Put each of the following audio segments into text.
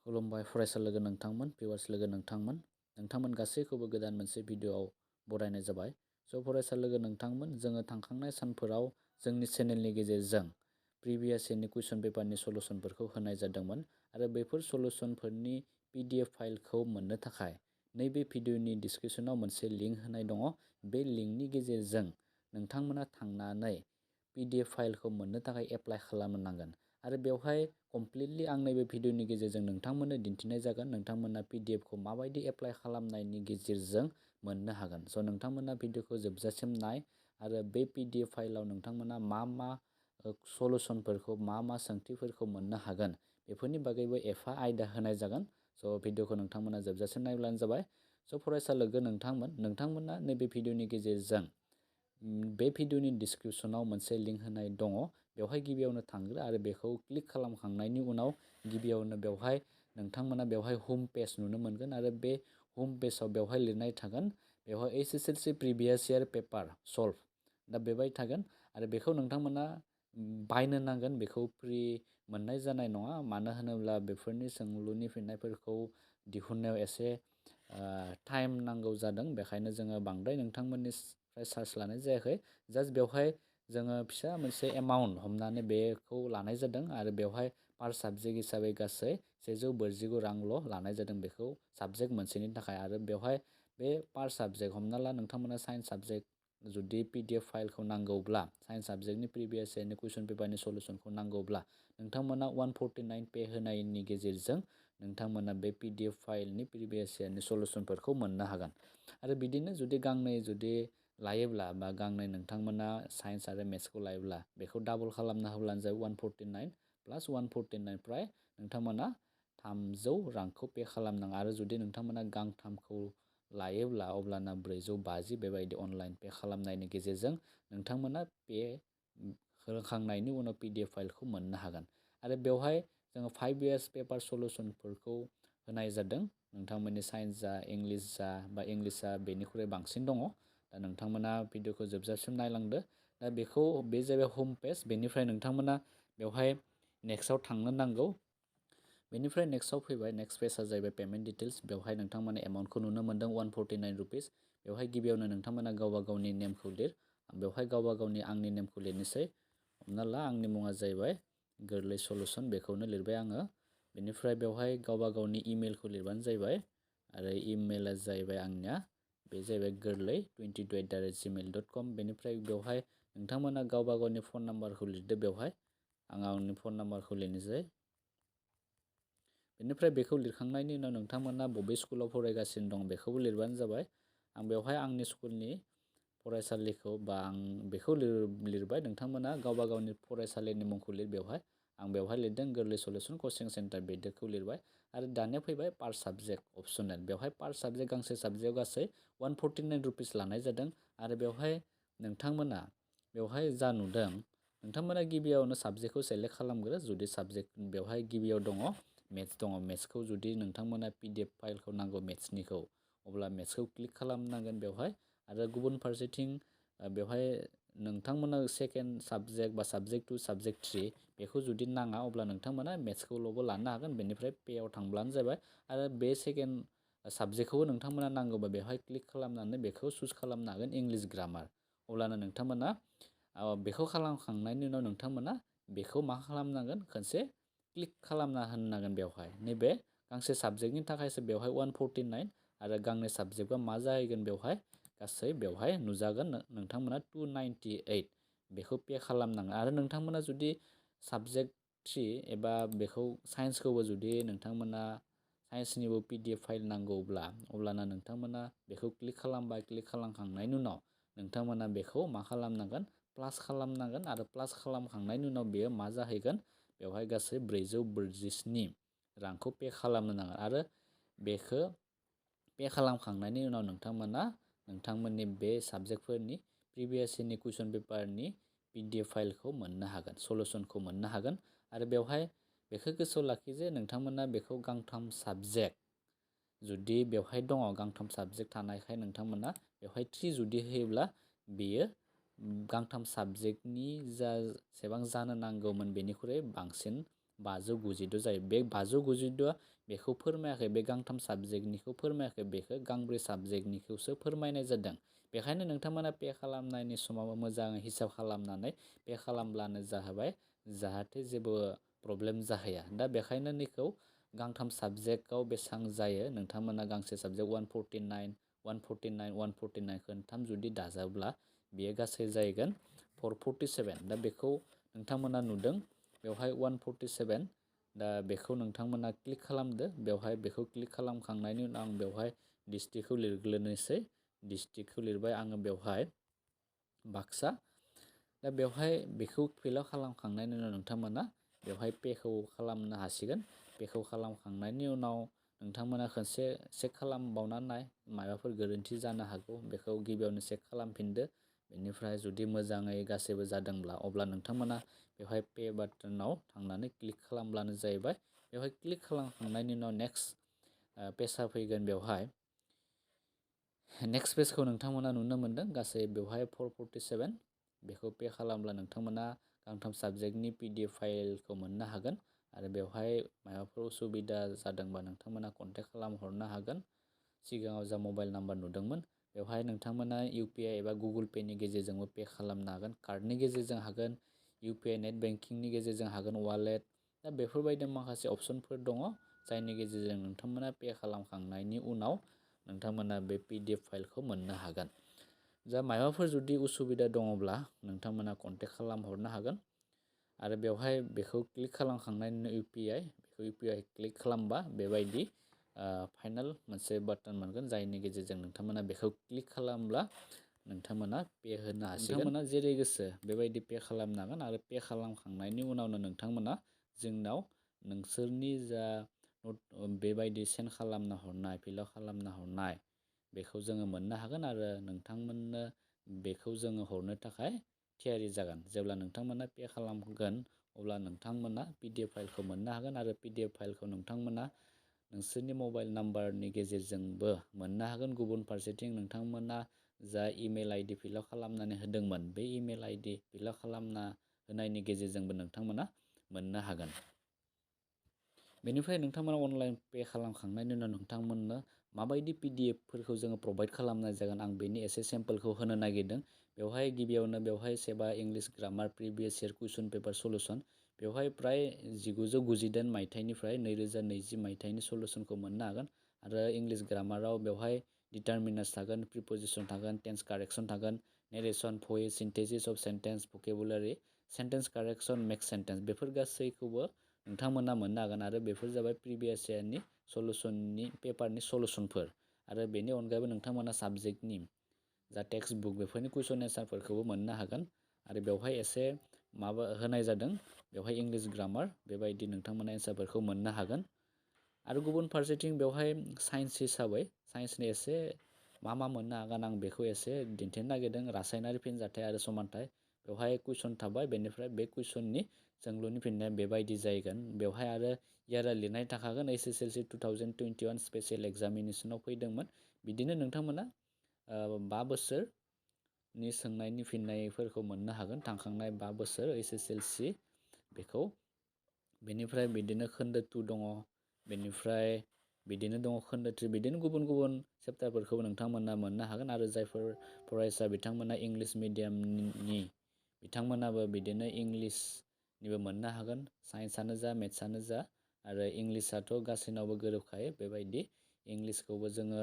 खुलुमबाय फरायसा लोगो नोंथांमोन भिउवार्स लोगो नोंथांमोन गासैखौबो गोदान मोनसे भिडिअआव बरायनाय जाबाय। स' फरायसा लोगो नोंथांमोन जोङो थांखांनाय सानफोराव जोंनि चेनेलनि गेजेरजों प्रिभियास इयरनि कुइसन पेपारनि सलुसनफोरखौ होनाय जादोंमोन आरो बेफोर सलुसनफोरनि PDF फाइलखौ मोननो थाखाय नैबे भिडिअनि डिसक्रिपसनाव मोनसे लिंक होनाय दङ। बे लिंकनि गेजेरजों नोंथांमोना थांनानै PDF फाइलखौ मोननो थाखाय एप्लाइ खालामनो नांगोन आरो बेवहाय कमप्लिटलि आं नैबे भिडिअनि गेजेरजों नोंथांमोननो दिन्थिनाय जागोन नोंथांमोना PDF खौ माबायदि एप्लाइ खालामनायनि गेजेरजों मोननो हागोन। स' नोंथांमोना भिडिअखौ जोबजासिम नाय आरो बे PDF फाइलाव नोंथांमोना मा सलुसनफोरखौ मा सोंथिफोरखौ मोननो हागोन बेफोरनि बागैबो एफा आयदा होनाय जागोन। स' भिडिअखौ नोंथांमोना जोबजासिम नायब्लानो जाबाय। स' फरायसा लोगो नोंथांमोना नैबे भिडिअनि गेजेरजों बे भिडिअनि डिसक्रिपसनाव मोनसे लिंक होनाय दङ। बेवहाय गिबियावनो थांग्रो आरो बेखौ क्लिक खालामखांनायनि उनाव गिबियावनो बेवहाय नोंथांमोना बेवहाय होम पेज नुनो मोनगोन आरो बे होम पेजाव बेवहाय लिरनाय थागोन बेवहाय HSLC previous year paper solve दा बेबायदि थागोन आरो बेखौ नोंथांमोना बायनो नांगोन। बेखौ फ्रि मोननाय जानाय नङा, मानो होनोब्ला बेफोरनि सोंलुनि फिननायफोरखौ दिहुननायाव एसे टाइम नांगौ जादों। बेखायनो जोङो बांद्राय नोंथांमोननिफ्राय चार्ज लानाय जायाखै। जास्ट बेवहाय जोङो फिसा मोनसे एमाउन्ट हमनानै बेखौ लानाय जादों आरो बेवहाय पार साबजेक्ट हिसाबै गासै 149 रांल' लानाय जादों बेखौ साबजेक्ट मोनसेनि थाखाय। आरो बेवहाय बे पार साबजेक्ट हमना ला नोंथांमोना साइन्स साबजेक्ट जुदि PDF फाइलखौ नांगौब्ला साइन्स साबजेक्टनि प्रिभियास इयरनि कुइसन पेपारनि सलुसनखौ नांगौब्ला नोंथांमोना 149 पे होनायनि गेजेरजों नोंथांमोना बे PDF फाइलनि प्रिभियास इयरनि सलुसनफोरखौ मोननो हागोन। आरो बिदिनो जुदि गांनै लायोब्ला बा गांनै नोंथांमोना साइन्स आरो मेथ्सखौ लायोब्ला बेखौ डाबल खालामना होब्लानो जायो 149 प्लास 149 प्राय नोंथांमोना 300 रांखौ पे खालामनाङा। आरो जुदि नोंथांमोना गांथामखौ लायोब्ला अब्लाना 450 बेबायदि अनलाइन पे खालामनायनि गेजेरजों नोंथांमोना पे होखांनायनि उनाव PDF फाइलखौ मोननो हागोन। आरो बेवहाय जोङो 5 इयार्स पेपार सलुसनफोरखौ होनाय जादों। नोंथांमोननि साइन्स जा इंलिश जा बा इंलिशआ बेनिख्रुइ बांसिन दङ। दा नोंथांमोना भिडिअखौ जोबजासिम नायलांदो। दा बेखौ बे जाबाय होम पेज। बेनिफ्राय नोंथांमोना बेवहाय नेक्स्टआव थांनो नांगौ। बेनिफ्राय नेक्स्टआव फैबाय नेक्स्ट पेजआ जाहैबाय पेमेन्ट डिटेल्स। बेवहाय नोंथांमोना एमाउन्टखौ नुनो मोनदों 149 रुपिस। बेवहाय गिबियावनो नोंथांमोना गावबा गावनि नेमखौ लिर। बेवहाय गावबा गावनि आंनि नेमखौ लिरनोसै। हमना ला आंनि मुङा जाहैबाय गोरलै सलुसन, बेखौनो लिरबाय आङो। बेनिफ्राय बेवहाय गावबा गावनि इमेलखौ लिरबानो जाहैबाय आरो इमेला जाहैबाय आंनिया बे जाहैबाय गोरलै 22@gmail.com। बेनिफ्राय बेवहाय नोंथांमोना गावबा गावनि फन नाम्बारखौ लिरदो। बेवहाय आं आंनि फन नाम्बारखौ लिरनोसै। बेनिफ्राय बेखौ लिरखांनायनि उनाव नोंथांमोना बबे स्कुलाव फरायगासिनो दं बेखौबो लिरबानो जाबाय। आं बेवहाय आंनि स्कुलनि फरायसालिखौ बा आं बेखौ लिरबाय। नोंथांमोना गावबा गावनि फरायसालिनि मुंखौ लिर। बेवहाय आं बेवहाय लिरदों गोरलै सलुसन कचिं सेन्टार, बेखौ लिरबाय। आरो दानिया फैबाय पार साबजेक्ट अपसनेल। बेवहाय पार साबजेक्ट गांसे साबजेक्टआव गासै 149 रुपिस लानाय जादों। आरो बेवहाय नोंथांमोना बेवहाय जा नुदों नोंथांमोना गिबियावनो साबजेक्टखौ सेलेक्ट खालामग्रो। जुदि साबजेक्ट बेवहाय गिबियाव दङ मेथ्स दङ, मेथ्सखौ जुदि नोंथांमोना PDF फाइलखौ नांगौ मेथ्सनिखौ अब्ला मेथ्सखौ क्लिक खालामनांगोन बेवहाय। आरो गुबुन फारसेथिं बेवहाय नोंथांमोना सेकेन्ड साबजेक्ट बा साबजेक्ट 2 साबजेक्ट 3 बेखौ जुदि नाङा अब्ला नोंथांमोना मेथ्सखौल'बो लानो हागोन। बेनिफ्राय पेआव थांब्लानो जाबाय। आरो बे सेकेन्ड साबजेक्टखौबो नोंथांमोना नांगौबा बेवहाय क्लिक खालामनानै बेखौ चुज खालामनो हागोन इंलिश ग्रामार। अब्लानो नोंथांमोना बेखौ खालामखांनायनि उनाव नोंथांमोना बेखौ मा खालामनांगोन खनसे क्लिक खालामना होनांगोन। बेवहाय नैबे गांसे साबजेक्टनि थाखायसो बेवहाय 149 आरो गांनै साबजेक्टआ मा जाहैगोन बेवहाय गासै बेवहाय नुजागोन नोंथांमोना 298 बेखौ पे खालामनांगोन। आरो नोंथांमोना जुदि साबजेक्ट 3 एबा बेखौ साइन्सखौबो जुदि नोंथांमोना साइन्सनिबो PDF फाइल नांगौब्ला अब्लाना नोंथांमोना बेखौ क्लिक खालामबाय। क्लिक खालामखांनायनि उनाव नोंथांमोना बेखौ मा खालामनांगोन प्लास खालामनांगोन। आरो प्लास खालामखांनायनि उनाव बेयो मा जाहैगोन बेवहाय गासै 447 रांखौ पे खालामनो नांगोन। आरो बेखौ पे खालामखांनायनि उनाव नोंथांमोना नोंथांमोननि बे साबजेक्टफोरनि प्रिभियास इयरनि कुइसन पेपारनि PDF फाइलखौ मोननो हागोन, सलुसनखौ मोननो हागोन। आरो बेवहाय बेखौ गोसोआव लाखि जे नोंथांमोना बेखौ गांथाम साबजेक्ट जुदि बेवहाय दङ गांथाम साबजेक्ट थानायखाय नोंथांमोना बेवहाय 3 जुदि होयोब्ला बेयो गांथाम साबजेक्टनि जेसेबां जानो नांगौमोन बेनिख्रुइ बांसिन 592 जायो। बे 592आ बेखौ फोरमायाखै, बे गांथाम साबजेक्टनिखौ फोरमायाखै, बेखौ गांब्रै साबजेक्टनिखौसो फोरमायनाय जादों। बेखायनो नोंथांमोना पे खालामनायनि समाव मोजाङै हिसाब खालामनानै पे खालामब्लानो जाबाय, जाहाथे जेबो प्रब्लेम जाहैया। दा बेखायनो नैखौ गांथाम साबजेक्टआव बेसेबां जायो नोंथांमोना गांसे साबजेक्ट 149 149 149 खोनथाम जुदि दाजाबब्ला बेयो गासै जाहैगोन 447। दा बेखौ नोंथांमोना नुदों बेवहाय 147। दा बेखौ नोंथांमोना क्लिक खालामदो। बेवहाय बेखौ क्लिक खालामखांनायनि उनाव आं बेवहाय डिस्ट्रिक्टखौ लिरग्रोनोसै। डिस्ट्रिक्टखौ लिरबाय आङो बेवहाय बाक्सा। दा बेवहाय बेखौ फिलआप खालामखांनायनि उनाव नोंथांमोना बेवहाय पेखौ खालामनो हासिगोन। पेखौ खालामखांनायनि उनाव नोंथांमोना खनसे चेक खालामबावना नाय, माबाफोर गोरोन्थि जानो हागौ, बेखौ गिबियावनो चेक खालामफिनदो। बेनिफ्राय जुदि मोजाङै गासैबो जादोंब्ला अब्ला नोंथांमोना बेवहाय पे बाटोनाव थांनानै क्लिक खालामब्लानो जाहैबाय। बेवहाय क्लिक खालामखांनायनि उनाव नेक्स्ट पेजआ फैगोन। बेवहाय नेक्स्ट पेजखौ नोंथांमोना नुनो मोनदों गासै बेवहाय 447। बेखौ पे खालामब्ला नोंथांमोना गांथाम साबजेक्टनि PDF फाइलखौ मोननो हागोन। आरो बेवहाय माबाफोर उसुबिदा जादोंबा नोंथांमोना कन्टेक्ट खालामहरनो हागोन। सिगाङाव जा मबाइल नाम्बार नुदोंमोन बेवहाय नोंथांमोना UPI एबा गुगोल पेनि गेजेरजोंबो पे खालामनो हागोन, कार्डनि गेजेरजों हागोन, UPI नेट बेंकिंनि गेजेरजों हागोन, वालेट। दा बेफोरबायदि माखासे अपसनफोर दङ जायनि गेजेरजों नोंथांमोना पे खालामखांनायनि उनाव नोंथांमोना बे PDF फाइलखौ मोननो हागोन। जा माबाफोर जुदि उसुबिदा दङब्ला नोंथांमोना कन्टेक्ट खालामहरनो हागोन। आरो बेवहाय बेखौ क्लिक खालामखांनायनि उनाव बेखौ UPI क्लिक खालामबा बेबायदि फाइनाल मोनसे बाटोन मोनगोन, जायनि गेजेरजों नोंथांमोना बेखौ क्लिक खालामब्ला नोंथांमोना पे होनो हासिगोन। नोंथांमोना जेरै गोसो बेबायदि पे खालामनो हागोन। आरो पे खालामखांनायनि उनावनो नोंथांमोना जोंनाव नोंसोरनि जा बेबायदि सेन्ड खालामना हरनाय, फिलआप खालामना हरनाय बेखौ जोङो मोननो हागोन। आरो नोंथांमोननो बेखौ जोङो हरनो थाखाय थियारि जागोन। जेब्ला नोंथांमोना पे खालामगोन अब्ला नोंथांमोना PDF फाइलखौ मोननो हागोन। आरो PDF फाइलखौ नोंथांमोना नोंसोरनि मबाइल नाम्बारनि गेजेरजोंबो मोननो हागोन। गुबुन फारसेथिं नोंथांमोना जा इमेल ID फिलआप खालामनानै होदोंमोन, बे इमेल ID फिलआप खालामना होनायनि गेजेरजोंबो नोंथांमोना मोननो हागोन। बेनिफ्राय नोंथांमोना अनलाइन पे खालामखांनायनि उनाव नोंथांमोननो माबायदि PDFफोरखौ जोङो प्रभाइड खालामनाय जागोन, आं बेनि एसे सेम्पोलखौ होनो नागिरदों। बेवहाय गिबियावनो बेवहाय सेबा इंलिश ग्रामार प्रिभियास इयार कुइसन पेपार सलुसन। बेवहाय प्राय 1998 मायथाइनिफ्राय 2020 मायथाइनि सलुसनखौ मोननो हागोन। आरो इंलिश ग्रामाराव बेवहाय डिटारमिनार्स थागोन, प्रिपजिसन थागोन, टेन्स कारेक्सन थागोन, narration, voice, synthesis of sentence, vocabulary, sentence correction, make sentence, before गासैखौबो नोंथांमोना मोननो हागोन। आरो बेफोर जाबाय प्रिभियास इयारनि सलुसननि पेपारनि सलुसनफोर। आरो बेनि अनगायैबो नोंथांमोना साबजेक्टनि जा टेक्स्ट बुक बेफोरनि कुइसन एन्सारफोरखौबो मोननो हागोन। आरो बेवहाय एसे माबा होनाय जादों, बेवहाय इंलिश ग्रामार बेबायदि नोंथांमोना एन्सारफोरखौ मोननो हागोन। आरो गुबुन फारसेथिं बेवहाय साइन्स हिसाबै साइन्सनि एसे मा मोननो हागोन आं बेखौ एसे दिन्थिनो नागिरदों। रासायनारि फिनजाथाइ आरो समानथाइ, बेवहाय कुइसन थाबाय, बेनिफ्राय बे कुइसननि सोंलुनि फिननाया बेबायदि जाहैगोन। बेवहाय आरो इयारा लिरनाय थाखागोन। HSLC 2021 स्पेसियेल एग्जामिनेसनाव फैदोंमोन। बिदिनो नोंथांमोना 5 बोसोरनि सोंनायनि फिननायफोरखौ मोननो हागोन, थांखांनाय 5 बोसोर HSLC बेखौ। बेनिफ्राय बिदिनो खोन्दो 2 दङ, बेनिफ्राय बिदिनो दङ खोन्दो 3, बिदिनो गुबुन गुबुन चेप्टारफोरखौ नोंथांमोना मोननो हागोन। आरो जायफोर फरायसा बिथांमोना इंलिश मिडियामनि बिथांमोनाबो बिदिनो इंलिशनिबो मोननो हागोन, साइन्सआनो जा मेथ्सआनो जा। आरो इंलिशआथ' गासैनावबो गोरोबखायो, बेबायदि इंलिशखौबो जोङो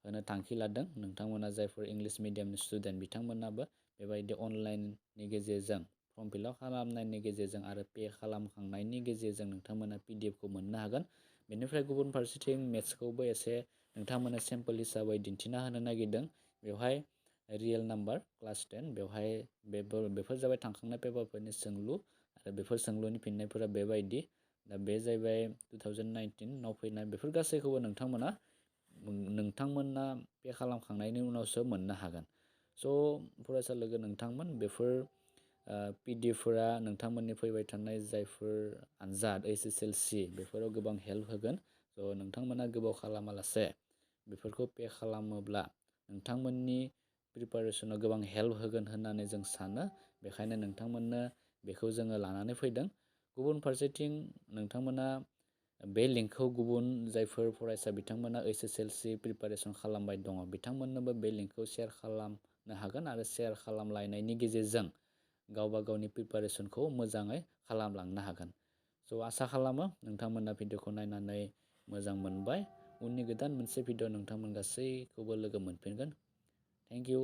होनो थांखि लादों। नोंथांमोना जायफोर इंलिश मिडियामनि स्टुडेन्ट बिथांमोनाबो बेबायदि अनलाइननि गेजेरजों फर्म फिलआप खालामनायनि गेजेरजों आरो पे खालामखांनायनि गेजेरजों नोंथांमोना PDFखौ मोननो हागोन। बेनिफ्राय गुबुन फारसेथिं मेथ्सखौबो एसे नोंथांमोना सेम्पोल हिसाबै दिन्थिना होनो नागिरदों। बेवहाय रियेल नाम्बार क्लास 10, बेवहाय बेफोर जाबाय थांखांनाय पेपारफोरनि सोंलु। आरो बेफोर सोंलुनि फिननायफोरा बेबायदि। दा बे जाहैबाय 2019 फैनाय। बेफोर गासैखौबो नोंथांमोना पे खालामखांनायनि उनावसो मोननो हागोन। स' फरायसा लोगो नोंथांमोन, बेफोर PDFफोरा नोंथांमोननि फैबाय थानाय जायफोर आनजाद HSLC बेफोराव गोबां हेल्प होगोन। स' नोंथांमोना गोबाव खालामालासे बेफोरखौ पे खालामोब्ला नोंथांमोननि प्रिपारेसनाव गोबां हेल्प होगोन होननानै जों सानो। बेखायनो नोंथांमोननो बेखौ जोङो लानानै फैदों। गुबुन फारसेथिं नोंथांमोना बे लिंकखौ गुबुन जायफोर फरायसा बिथांमोना HSLC प्रिपारेसन खालामबाय दङ बिथांमोननोबो बे लिंकखौ शेयार खालामनो हागोन आरो शेयार खालामलायनायनि गेजेरजों गावबा गावनि प्रिपारेसनखौ मोजाङै खालामलांनो हागोन। स' आसा खालामो नोंथांमोना भिडिअखौ नायनानै मोजां मोनबाय। उननि गोदान मोनसे भिडिअ नोंथांमोन गासैखौबो लोगो मोनफिनगोन। Thank you.